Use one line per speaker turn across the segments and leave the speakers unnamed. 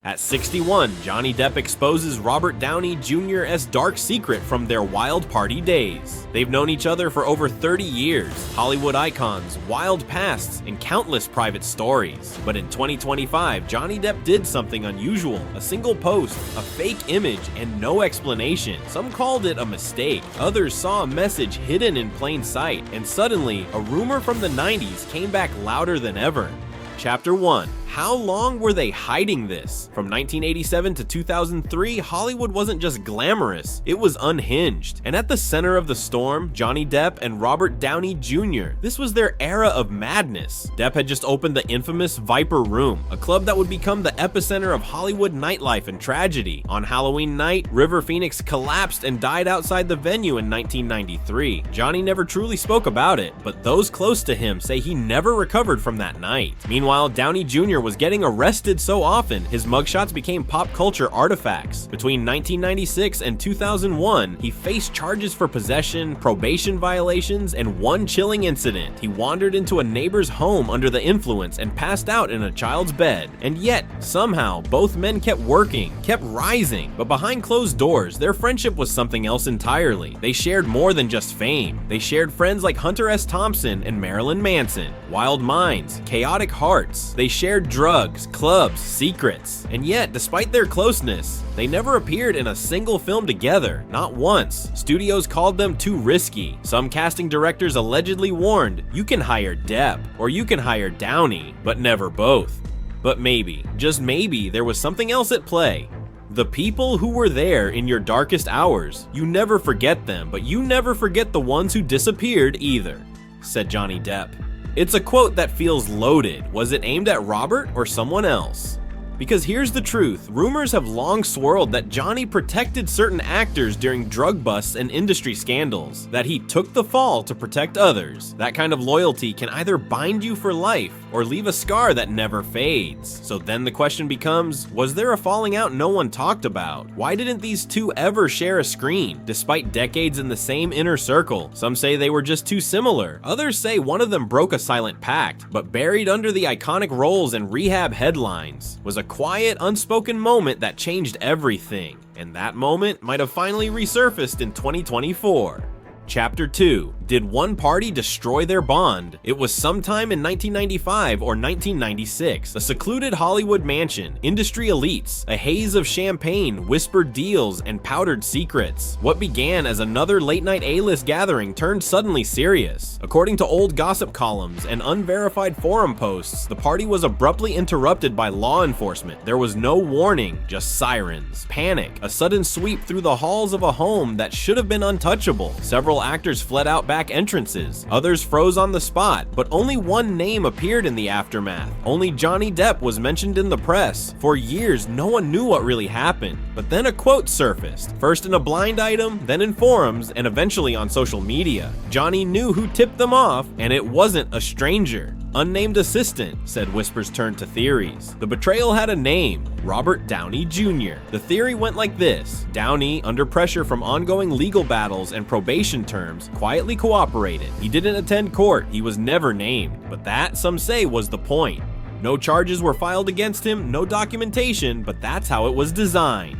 At 61, Johnny Depp exposes Robert Downey Jr.'s dark secret from their wild party days. They've known each other for over 30 years, Hollywood icons, wild pasts, and countless private stories. But in 2025, Johnny Depp did something unusual: a single post, a fake image, and no explanation. Some called it a mistake, others saw a message hidden in plain sight, and suddenly, a rumor from the 90s came back louder than ever. Chapter 1. How long were they hiding this? From 1987 to 2003, Hollywood wasn't just glamorous, it was unhinged. And at the center of the storm, Johnny Depp and Robert Downey Jr. This was their era of madness. Depp had just opened the infamous Viper Room, a club that would become the epicenter of Hollywood nightlife and tragedy. On Halloween night, River Phoenix collapsed and died outside the venue in 1993. Johnny never truly spoke about it, but those close to him say he never recovered from that night. Meanwhile, Downey Jr. was getting arrested so often, his mugshots became pop culture artifacts. Between 1996 and 2001, he faced charges for possession, probation violations, and one chilling incident. He wandered into a neighbor's home under the influence and passed out in a child's bed. And yet, somehow, both men kept working, kept rising. But behind closed doors, their friendship was something else entirely. They shared more than just fame. They shared friends like Hunter S. Thompson and Marilyn Manson, wild minds, chaotic hearts. They shared drugs, clubs, secrets. And yet, despite their closeness, they never appeared in a single film together, not once. Studios called them too risky. Some casting directors allegedly warned, you can hire Depp, or you can hire Downey, but never both. But maybe, just maybe, there was something else at play. The people who were there in your darkest hours, you never forget them, but you never forget the ones who disappeared either, said Johnny Depp. It's a quote that feels loaded. Was it aimed at Robert or someone else? Because here's the truth, rumors have long swirled that Johnny protected certain actors during drug busts and industry scandals, that he took the fall to protect others. That kind of loyalty can either bind you for life or leave a scar that never fades. So then the question becomes, was there a falling out no one talked about? Why didn't these two ever share a screen, despite decades in the same inner circle? Some say they were just too similar. Others say one of them broke a silent pact, but buried under the iconic roles and rehab headlines was a quiet, unspoken moment that changed everything. And that moment might have finally resurfaced in 2024. Chapter 2. Did one party destroy their bond? It was sometime in 1995 or 1996. A secluded Hollywood mansion, industry elites, a haze of champagne, whispered deals, and powdered secrets. What began as another late-night A-list gathering turned suddenly serious. According to old gossip columns and unverified forum posts, the party was abruptly interrupted by law enforcement. There was no warning, just sirens, panic, a sudden sweep through the halls of a home that should have been untouchable. Several actors fled out back entrances, others froze on the spot, but only one name appeared in the aftermath. Only Johnny Depp was mentioned in the press. For years, no one knew what really happened, but then a quote surfaced, first in a blind item, then in forums, and eventually on social media. Johnny knew who tipped them off, and it wasn't a stranger. Unnamed assistant, said whispers turned to theories. The betrayal had a name, Robert Downey Jr. The theory went like this: Downey, under pressure from ongoing legal battles and probation terms, quietly cooperated. He didn't attend court, he was never named, but that, some say, was the point. No charges were filed against him, no documentation, but that's how it was designed.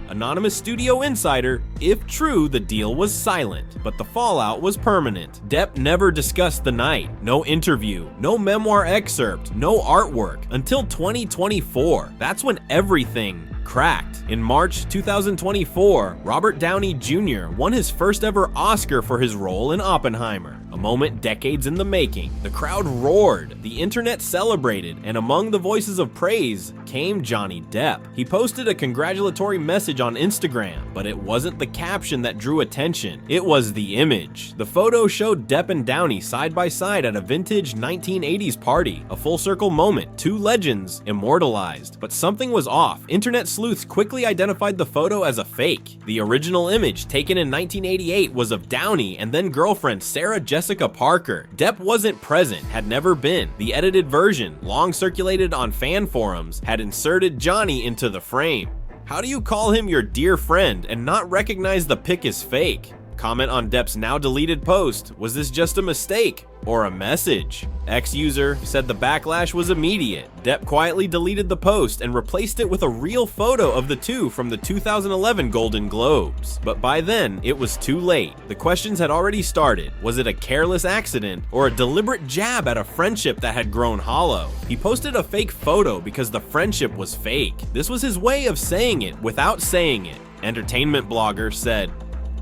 Anonymous studio insider, if true, the deal was silent, but the fallout was permanent. Depp never discussed the night, no interview, no memoir excerpt, no artwork, until 2024. That's when everything cracked. In March 2024, Robert Downey Jr. won his first ever Oscar for his role in Oppenheimer, a moment decades in the making. The crowd roared, the internet celebrated, and among the voices of praise came Johnny Depp. He posted a congratulatory message on Instagram, but it wasn't the caption that drew attention, it was the image. The photo showed Depp and Downey side by side at a vintage 1980s party, a full circle moment, two legends immortalized. But something was off. Internet sleuths quickly identified the photo as a fake. The original image, taken in 1988, was of Downey and then girlfriend Sarah Jessica Parker. Depp wasn't present, had never been. The edited version, long circulated on fan forums, had inserted Johnny into the frame. How do you call him your dear friend and not recognize the pic is fake? Comment on Depp's now deleted post, was this just a mistake or a message? X user said the backlash was immediate. Depp quietly deleted the post and replaced it with a real photo of the two from the 2011 Golden Globes. But by then, it was too late. The questions had already started. Was it a careless accident or a deliberate jab at a friendship that had grown hollow? He posted a fake photo because the friendship was fake. This was his way of saying it without saying it. Entertainment blogger said,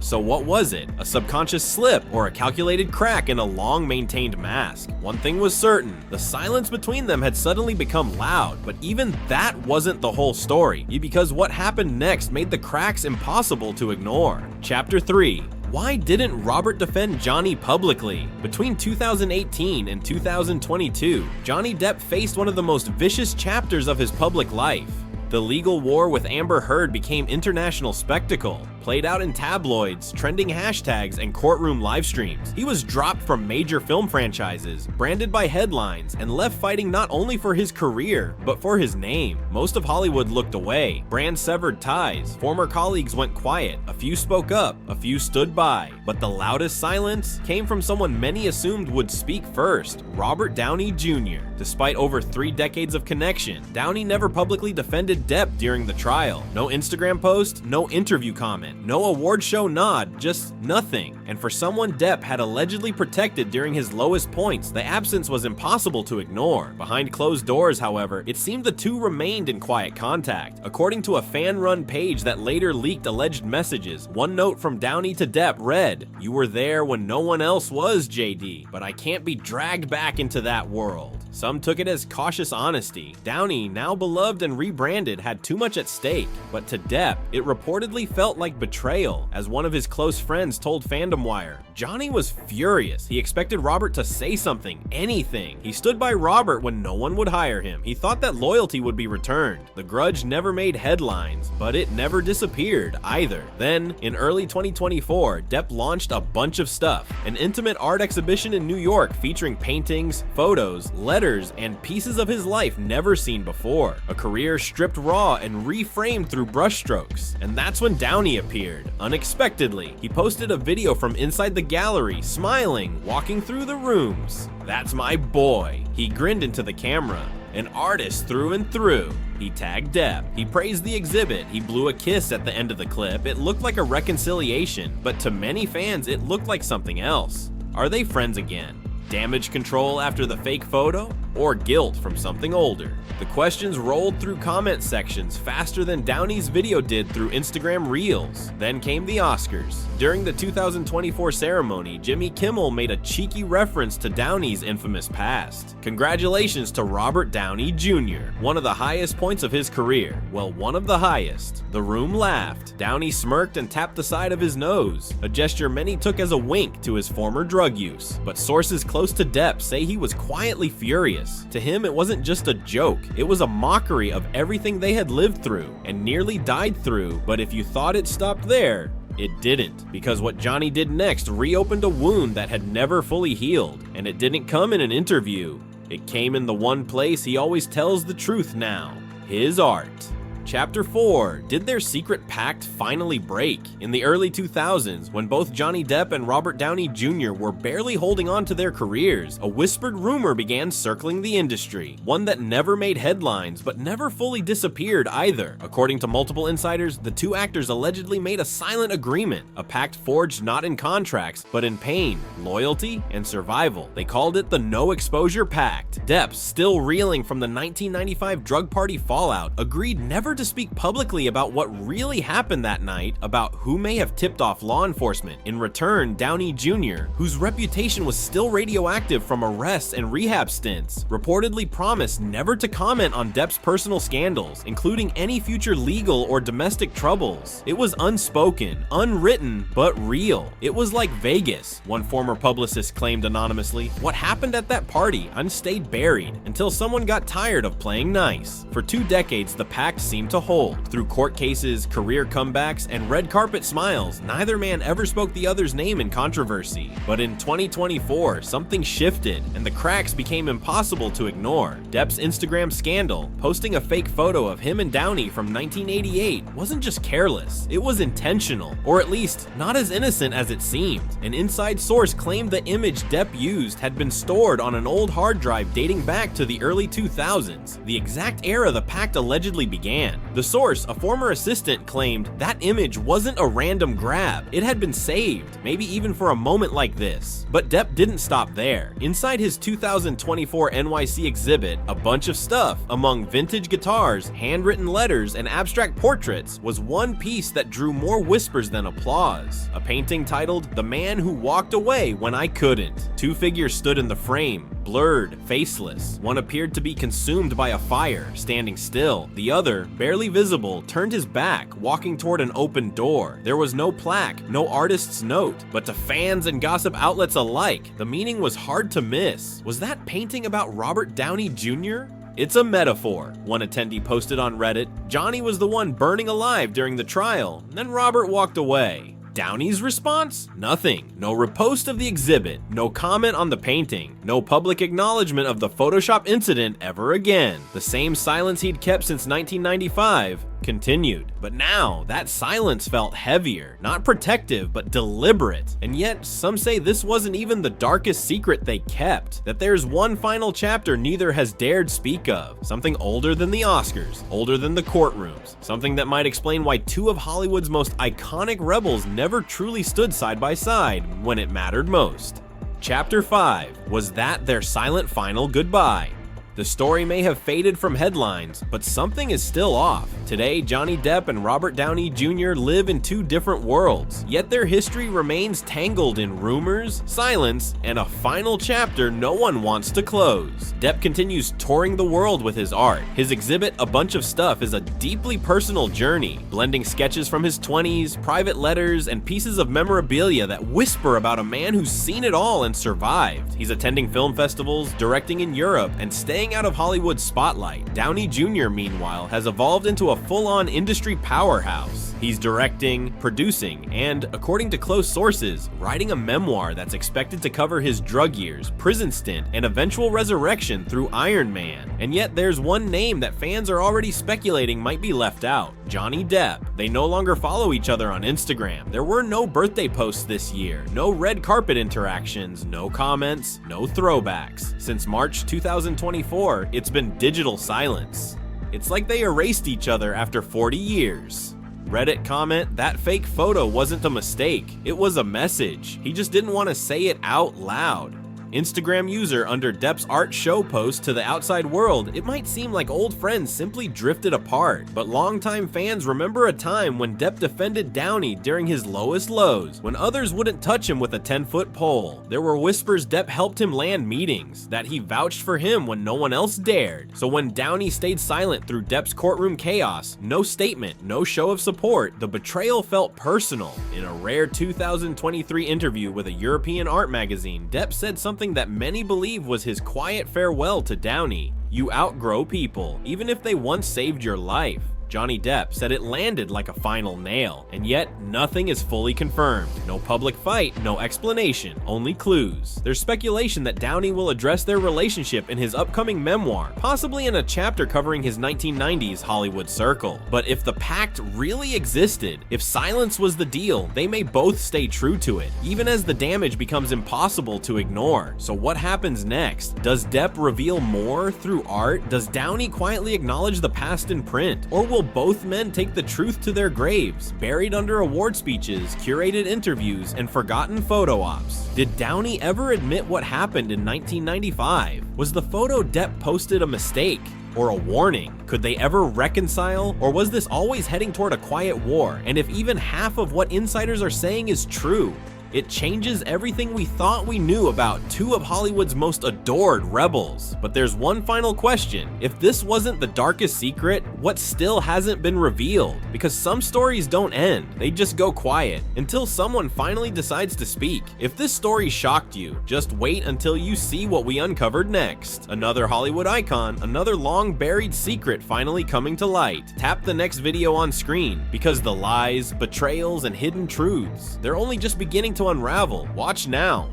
"So what was it? A subconscious slip or a calculated crack in a long-maintained mask?" One thing was certain, the silence between them had suddenly become loud, but even that wasn't the whole story, because what happened next made the cracks impossible to ignore. Chapter 3. Why didn't Robert defend Johnny publicly? Between 2018 and 2022, Johnny Depp faced one of the most vicious chapters of his public life. The legal war with Amber Heard became international spectacle, played out in tabloids, trending hashtags, and courtroom live streams. He was dropped from major film franchises, branded by headlines, and left fighting not only for his career, but for his name. Most of Hollywood looked away. Brands severed ties. Former colleagues went quiet. A few spoke up. A few stood by. But the loudest silence came from someone many assumed would speak first, Robert Downey Jr. Despite over 3 decades of connection, Downey never publicly defended Depp during the trial. No Instagram post, no interview comment, no award show nod, just nothing. And for someone Depp had allegedly protected during his lowest points, the absence was impossible to ignore. Behind closed doors, however, it seemed the two remained in quiet contact. According to a fan-run page that later leaked alleged messages, one note from Downey to Depp read, "You were there when no one else was, JD, but I can't be dragged back into that world." Some took it as cautious honesty. Downey, now beloved and rebranded, had too much at stake. But to Depp, it reportedly felt like betrayal. As one of his close friends told Fandom Wire, Johnny was furious. He expected Robert to say something, anything. He stood by Robert when no one would hire him. He thought that loyalty would be returned. The grudge never made headlines, but it never disappeared either. Then, in early 2024, Depp launched a bunch of stuff. An intimate art exhibition in New York featuring paintings, photos, letters, and pieces of his life never seen before. A career stripped raw and reframed through brushstrokes. And that's when Downey appeared. Unexpectedly, he posted a video from inside the gallery, smiling, walking through the rooms. "That's my boy." He grinned into the camera. "An artist through and through." He tagged Depp. He praised the exhibit. He blew a kiss at the end of the clip. It looked like a reconciliation, but to many fans, it looked like something else. Are they friends again? Damage control after the fake photo? Or guilt from something older? The questions rolled through comment sections faster than Downey's video did through Instagram Reels. Then came the Oscars. During the 2024 ceremony, Jimmy Kimmel made a cheeky reference to Downey's infamous past. "Congratulations to Robert Downey Jr., one of the highest points of his career." Well, one of the highest. The room laughed. Downey smirked and tapped the side of his nose, a gesture many took as a wink to his former drug use. But sources close to Depp say he was quietly furious. To him, it wasn't just a joke, it was a mockery of everything they had lived through and nearly died through. But if you thought it stopped there, it didn't, because what Johnny did next reopened a wound that had never fully healed. And it didn't come in an interview. It came in the one place he always tells the truth now: his art. Chapter 4. Did their secret pact finally break? In the early 2000s, when both Johnny Depp and Robert Downey Jr. were barely holding on to their careers, a whispered rumor began circling the industry. One that never made headlines, but never fully disappeared either. According to multiple insiders, the two actors allegedly made a silent agreement, a pact forged not in contracts, but in pain, loyalty, and survival. They called it the No Exposure Pact. Depp, still reeling from the 1995 drug party fallout, agreed never to speak publicly about what really happened that night, about who may have tipped off law enforcement. In return, Downey Jr., whose reputation was still radioactive from arrests and rehab stints, reportedly promised never to comment on Depp's personal scandals, including any future legal or domestic troubles. It was unspoken, unwritten, but real. It was like Vegas, one former publicist claimed anonymously. What happened at that party stayed buried until someone got tired of playing nice. For 2 decades, the pact seemed seemed to hold. Through court cases, career comebacks, and red carpet smiles, neither man ever spoke the other's name in controversy. But in 2024, something shifted, and the cracks became impossible to ignore. Depp's Instagram scandal, posting a fake photo of him and Downey from 1988, wasn't just careless, it was intentional, or at least not as innocent as it seemed. An inside source claimed the image Depp used had been stored on an old hard drive dating back to the early 2000s, the exact era the pact allegedly began. The source, a former assistant, claimed that image wasn't a random grab, it had been saved, maybe even for a moment like this. But Depp didn't stop there. Inside his 2024 NYC exhibit, a bunch of stuff, among vintage guitars, handwritten letters, and abstract portraits, was one piece that drew more whispers than applause. A painting titled "The Man Who Walked Away When I Couldn't." Two figures stood in the frame, blurred, faceless. One appeared to be consumed by a fire, standing still. The other, barely visible, turned his back, walking toward an open door. There was no plaque, no artist's note, but to fans and gossip outlets alike, the meaning was hard to miss. Was that painting about Robert Downey Jr.? It's a metaphor, one attendee posted on Reddit. Johnny was the one burning alive during the trial, then Robert walked away. Downey's response? Nothing. No repost of the exhibit, no comment on the painting, no public acknowledgement of the Photoshop incident ever again. The same silence he'd kept since 1995 continued. But now, that silence felt heavier, not protective, but deliberate. And yet, some say this wasn't even the darkest secret they kept, that there's one final chapter neither has dared speak of, something older than the Oscars, older than the courtrooms, something that might explain why two of Hollywood's most iconic rebels never truly stood side by side when it mattered most. Chapter 5. Was that their silent final goodbye? The story may have faded from headlines, but something is still off. Today, Johnny Depp and Robert Downey Jr. live in two different worlds, yet their history remains tangled in rumors, silence, and a final chapter no one wants to close. Depp continues touring the world with his art. His exhibit, A Bunch of Stuff, is a deeply personal journey, blending sketches from his 20s, private letters, and pieces of memorabilia that whisper about a man who's seen it all and survived. He's attending film festivals, directing in Europe, and staying out of Hollywood's spotlight. Downey Jr., meanwhile, has evolved into a full-on industry powerhouse. He's directing, producing, and, according to close sources, writing a memoir that's expected to cover his drug years, prison stint, and eventual resurrection through Iron Man. And yet there's one name that fans are already speculating might be left out: Johnny Depp. They no longer follow each other on Instagram. There were no birthday posts this year, no red carpet interactions, no comments, no throwbacks. Since March 2024, it's been digital silence. It's like they erased each other after 40 years. Reddit comment, that fake photo wasn't a mistake, it was a message. He just didn't want to say it out loud. Instagram user under Depp's art show post to the outside world, it might seem like old friends simply drifted apart, but longtime fans remember a time when Depp defended Downey during his lowest lows, when others wouldn't touch him with a 10-foot pole. There were whispers Depp helped him land meetings, that he vouched for him when no one else dared. So when Downey stayed silent through Depp's courtroom chaos, no statement, no show of support, the betrayal felt personal. In a rare 2023 interview with a European art magazine, Depp said something that many believe was his quiet farewell to Downey. You outgrow people, even if they once saved your life. Johnny Depp said it landed like a final nail, and yet nothing is fully confirmed. No public fight, no explanation, only clues. There's speculation that Downey will address their relationship in his upcoming memoir, possibly in a chapter covering his 1990s Hollywood circle. But if the pact really existed, if silence was the deal, they may both stay true to it, even as the damage becomes impossible to ignore. So what happens next? Does Depp reveal more through art? Does Downey quietly acknowledge the past in print? Or will both men take the truth to their graves, buried under award speeches, curated interviews, and forgotten photo ops? Did Downey ever admit what happened in 1995? Was the photo Depp posted a mistake or a warning? Could they ever reconcile, or was this always heading toward a quiet war? And if even half of what insiders are saying is true, It changes everything we thought we knew about two of Hollywood's most adored rebels. But there's one final question. If this wasn't the darkest secret, what still hasn't been revealed? Because some stories don't end, they just go quiet, until someone finally decides to speak. If this story shocked you, just wait until you see what we uncovered next. Another Hollywood icon, another long buried secret finally coming to light. Tap the next video on screen, because the lies, betrayals, and hidden truths, they're only just beginning to unravel. Watch now.